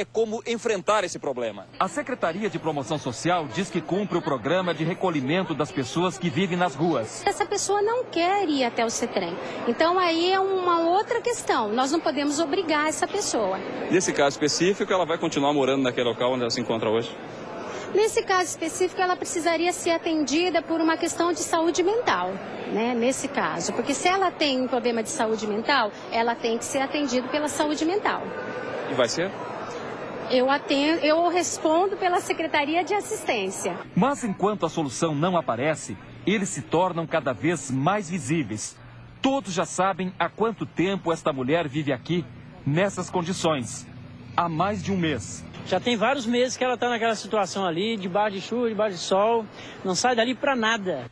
é como enfrentar esse problema. A Secretaria de Promoção Social diz que cumpre o programa de recolhimento das pessoas que vivem nas ruas. Essa pessoa não quer ir até o CETREM. Então aí é uma outra questão. Nós não podemos obrigar essa pessoa. Nesse caso específico, ela vai continuar morando naquele local onde ela se encontra hoje? Nesse caso específico, ela precisaria ser atendida por uma questão de saúde mental, né? Nesse caso. Porque se ela tem um problema de saúde mental, ela tem que ser atendida pela saúde mental. E vai ser? Eu respondo pela Secretaria de Assistência. Mas enquanto a solução não aparece, eles se tornam cada vez mais visíveis. Todos já sabem há quanto tempo esta mulher vive aqui, nessas condições. Há mais de um mês. Já tem vários meses que ela está naquela situação ali, debaixo de chuva, debaixo de sol, não sai dali para nada.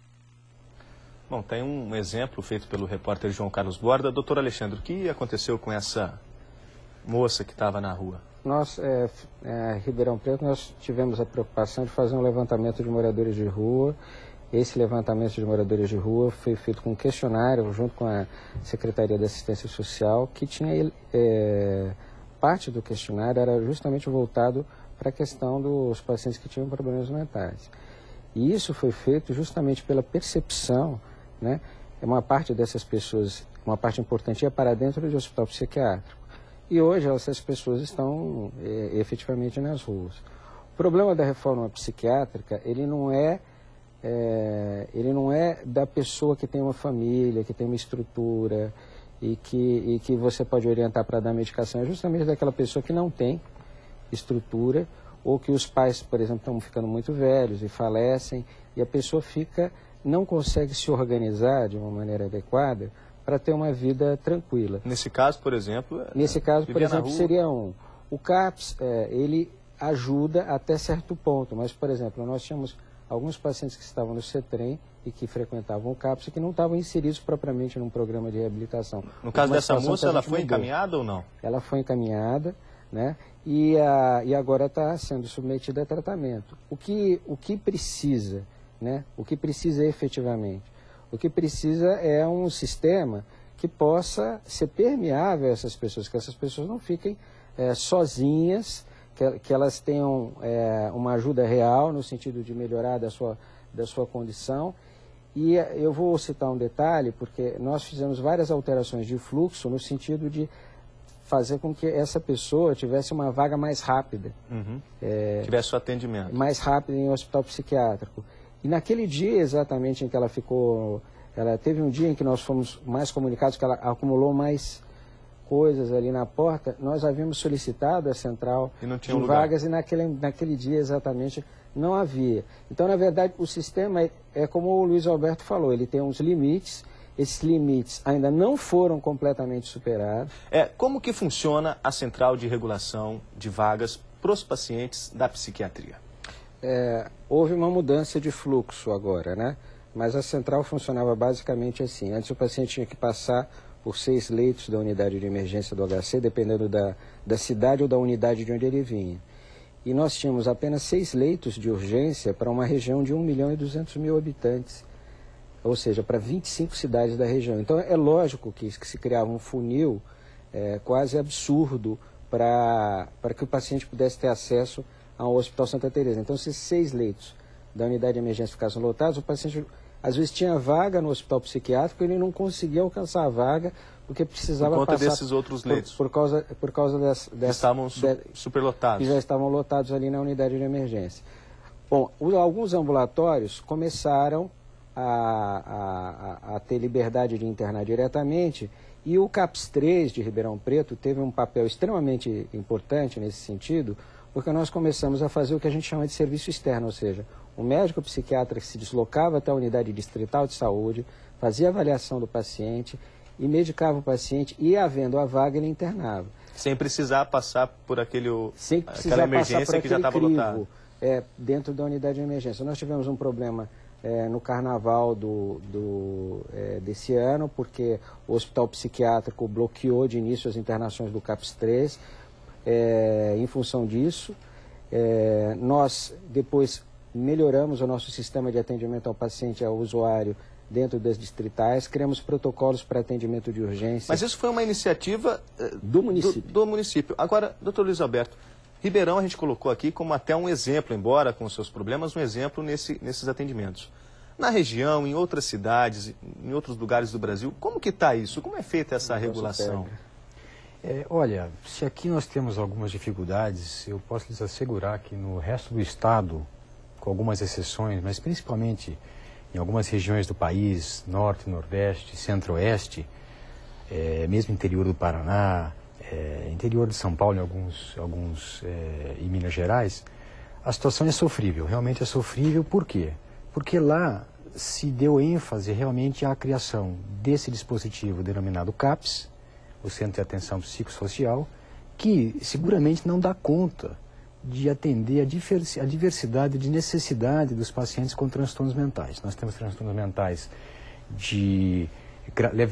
Bom, tem um exemplo feito pelo repórter João Carlos Borda. Doutor Alexandre, o que aconteceu com essa moça que estava na rua? Nós, Ribeirão Preto, nós tivemos a preocupação de fazer um levantamento de moradores de rua. Esse levantamento de moradores de rua foi feito com um questionário, junto com a Secretaria de Assistência Social, que tinha... parte do questionário era justamente voltado para a questão dos pacientes que tinham problemas mentais. E isso foi feito justamente pela percepção, né? Uma parte dessas pessoas, uma parte importante, ia para dentro do hospital psiquiátrico. E hoje essas pessoas estão efetivamente nas ruas. O problema da reforma psiquiátrica, ele não é da pessoa que tem uma família, que tem uma estrutura, e que você pode orientar para dar medicação, é justamente daquela pessoa que não tem estrutura, ou que os pais, por exemplo, estão ficando muito velhos e falecem, e a pessoa não consegue se organizar de uma maneira adequada para ter uma vida tranquila. Nesse caso, por exemplo... seria o CAPS, ele ajuda até certo ponto, mas, por exemplo, nós tínhamos alguns pacientes que estavam no CETREM e que frequentavam o CAPS e que não estavam inseridos propriamente num programa de reabilitação. No caso dessa moça, ela foi encaminhada ou não? Ela foi encaminhada, né? E agora está sendo submetida a tratamento. O que precisa, né? O que precisa efetivamente? O que precisa é um sistema que possa ser permeável a essas pessoas, que essas pessoas não fiquem sozinhas, que elas tenham uma ajuda real no sentido de melhorar da sua condição. E eu vou citar um detalhe, porque nós fizemos várias alterações de fluxo no sentido de fazer com que essa pessoa tivesse uma vaga mais rápida. Tivesse o atendimento. Mais rápido em um hospital psiquiátrico. E naquele dia exatamente em que ela ficou... teve um dia em que nós fomos mais comunicados, que ela acumulou mais coisas ali na porta, nós havíamos solicitado a central de vagas e naquele dia exatamente não havia. Então, na verdade, o sistema é como o Luiz Alberto falou, ele tem uns limites, esses limites ainda não foram completamente superados. Como que funciona a central de regulação de vagas para os pacientes da psiquiatria? Houve uma mudança de fluxo agora, né? Mas a central funcionava basicamente assim. Antes o paciente tinha que passar por 6 leitos da unidade de emergência do HC, dependendo da cidade ou da unidade de onde ele vinha. E nós tínhamos apenas 6 leitos de urgência para uma região de 1.200.000 habitantes, ou seja, para 25 cidades da região. Então é lógico que se criava um funil quase absurdo para que o paciente pudesse ter acesso ao Hospital Santa Teresa. Então, se 6 leitos da unidade de emergência ficassem lotados, o paciente às vezes tinha vaga no hospital psiquiátrico e ele não conseguia alcançar a vaga porque precisava passar... Por conta passar desses outros leitos? Por causa estavam superlotados. Que já estavam lotados ali na unidade de emergência. Bom, alguns ambulatórios começaram a ter liberdade de internar diretamente e o CAPS 3 de Ribeirão Preto teve um papel extremamente importante nesse sentido, porque nós começamos a fazer o que a gente chama de serviço externo, ou seja, o médico psiquiatra que se deslocava até a unidade distrital de saúde, fazia avaliação do paciente e medicava o paciente e, havendo a vaga, ele internava. Sem precisar passar por aquela emergência que já estava lotada. Dentro da unidade de emergência. Nós tivemos um problema no carnaval desse ano, porque o hospital psiquiátrico bloqueou de início as internações do CAPS 3, em função disso. Nós depois melhoramos o nosso sistema de atendimento ao paciente e ao usuário dentro das distritais, criamos protocolos para atendimento de urgência. Mas isso foi uma iniciativa do município. Do município. Agora, doutor Luiz Alberto, Ribeirão a gente colocou aqui como até um exemplo, embora com seus problemas, um exemplo nesses atendimentos. Na região, em outras cidades, em outros lugares do Brasil, como que está isso? Como é feita essa regulação? Olha, se aqui nós temos algumas dificuldades, eu posso lhes assegurar que no resto do estado, com algumas exceções, mas principalmente em algumas regiões do país, norte, nordeste, centro-oeste, mesmo interior do Paraná, interior de São Paulo e Minas Gerais, a situação é sofrível, realmente é sofrível. Por quê? Porque lá se deu ênfase realmente à criação desse dispositivo denominado CAPS, o Centro de Atenção Psicossocial, que seguramente não dá conta de atender a diversidade de necessidade dos pacientes com transtornos mentais. Nós temos transtornos mentais de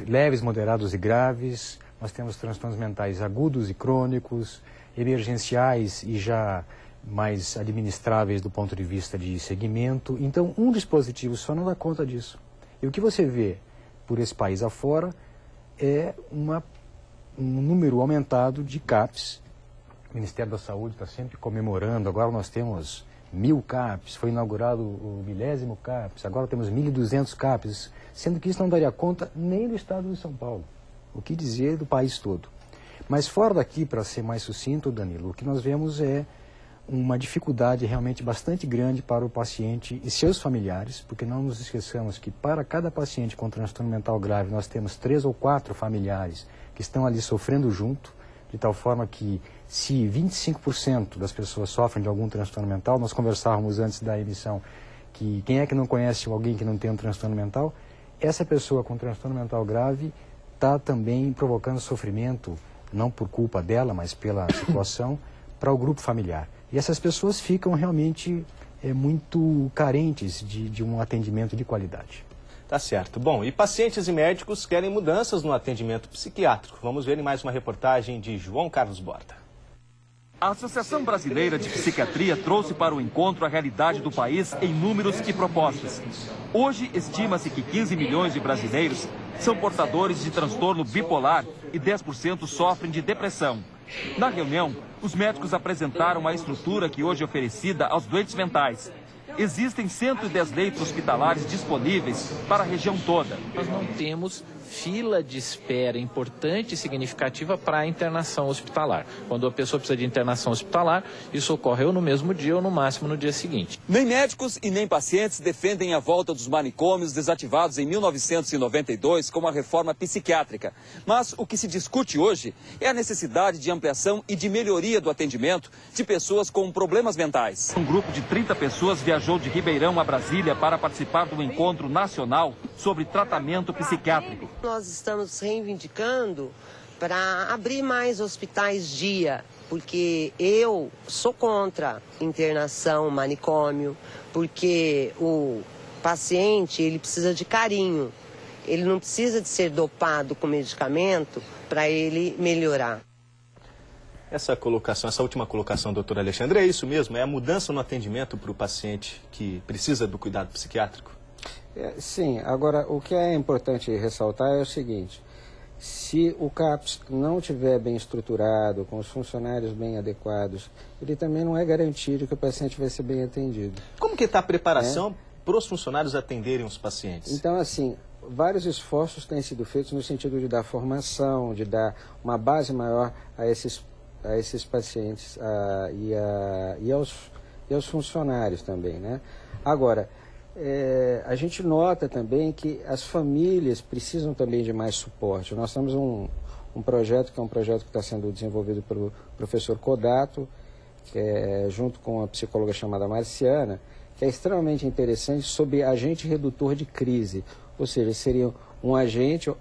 leves, moderados e graves, nós temos transtornos mentais agudos e crônicos, emergenciais e já mais administráveis do ponto de vista de segmento. Então, um dispositivo só não dá conta disso. E o que você vê por esse país afora é um número aumentado de CAPs. O Ministério da Saúde está sempre comemorando. Agora nós temos 1000 CAPs, foi inaugurado o 1000º CAPs, agora temos 1.200 CAPs, sendo que isso não daria conta nem do estado de São Paulo, o que dizer do país todo. Mas fora daqui, para ser mais sucinto, Danilo, o que nós vemos é uma dificuldade realmente bastante grande para o paciente e seus familiares, porque não nos esqueçamos que para cada paciente com transtorno mental grave nós temos 3 ou 4 familiares que estão ali sofrendo junto, de tal forma que se 25% das pessoas sofrem de algum transtorno mental, nós conversávamos antes da emissão que quem é que não conhece alguém que não tem um transtorno mental, essa pessoa com transtorno mental grave está também provocando sofrimento, não por culpa dela, mas pela situação, para o grupo familiar. E essas pessoas ficam realmente muito carentes de um atendimento de qualidade. Tá certo. Bom, e pacientes e médicos querem mudanças no atendimento psiquiátrico. Vamos ver em mais uma reportagem de João Carlos Borda. A Associação Brasileira de Psiquiatria trouxe para o encontro a realidade do país em números e propostas. Hoje, estima-se que 15 milhões de brasileiros são portadores de transtorno bipolar e 10% sofrem de depressão. Na reunião, os médicos apresentaram a estrutura que hoje é oferecida aos doentes mentais. Existem 110 leitos hospitalares disponíveis para a região toda. Nós não temos fila de espera importante e significativa para a internação hospitalar. Quando a pessoa precisa de internação hospitalar, isso ocorre ou no mesmo dia ou no máximo no dia seguinte. Nem médicos e nem pacientes defendem a volta dos manicômios desativados em 1992 com a reforma psiquiátrica. Mas o que se discute hoje é a necessidade de ampliação e de melhoria do atendimento de pessoas com problemas mentais. Um grupo de 30 pessoas viajou de Ribeirão a Brasília para participar do encontro nacional sobre tratamento psiquiátrico. Nós estamos reivindicando para abrir mais hospitais dia, porque eu sou contra internação, manicômio, porque o paciente ele precisa de carinho, ele não precisa de ser dopado com medicamento para ele melhorar. Essa última colocação, doutor Alexandre, é isso mesmo? É a mudança no atendimento para o paciente que precisa do cuidado psiquiátrico? Sim, agora o que é importante ressaltar é o seguinte: se o CAPS não estiver bem estruturado, com os funcionários bem adequados, ele também não é garantido que o paciente vai ser bem atendido. Como que está a preparação para os funcionários atenderem os pacientes? Então, assim, vários esforços têm sido feitos no sentido de dar formação, de dar uma base maior a esses pacientes e aos funcionários também, né? Agora, a gente nota também que as famílias precisam também de mais suporte. Nós temos um projeto que é um projeto que está sendo desenvolvido pelo professor Kodato, que é junto com uma psicóloga chamada Marciana, que é extremamente interessante sobre agente redutor de crise. Ou seja, seria um agente,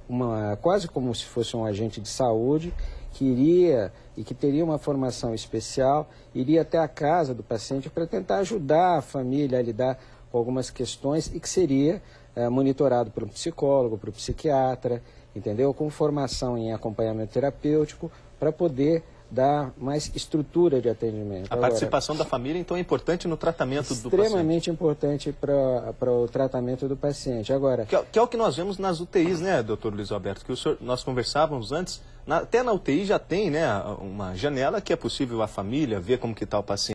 quase como se fosse um agente de saúde, que iria e que teria uma formação especial, iria até a casa do paciente para tentar ajudar a família a lidar com algumas questões e que seria monitorado por um psicólogo, por um psiquiatra, entendeu? Com formação em acompanhamento terapêutico para poder dar mais estrutura de atendimento. A participação da família, então, é importante no tratamento do paciente. Extremamente importante para o tratamento do paciente. Agora, que é o que nós vemos nas UTIs, né, doutor Luiz Alberto? Que nós conversávamos antes, até na UTI já tem, né, uma janela que é possível a família ver como que está o paciente.